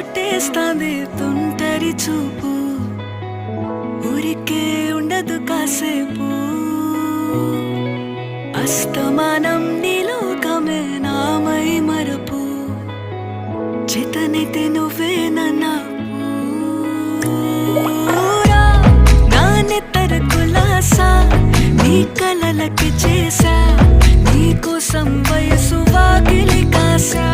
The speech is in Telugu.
చుట్టేస్తాంది తుంటరి చూపు, ఊరికే ఉండదు కాసేపు. అస్తమానం నీలోకమే నామై మరపు, చేతనైతే నువ్వే నన్నా నా నెత్తర కులాసా, నీ కలలకి చేసా, నీ కోసం వయసు వాకిలి కాసా.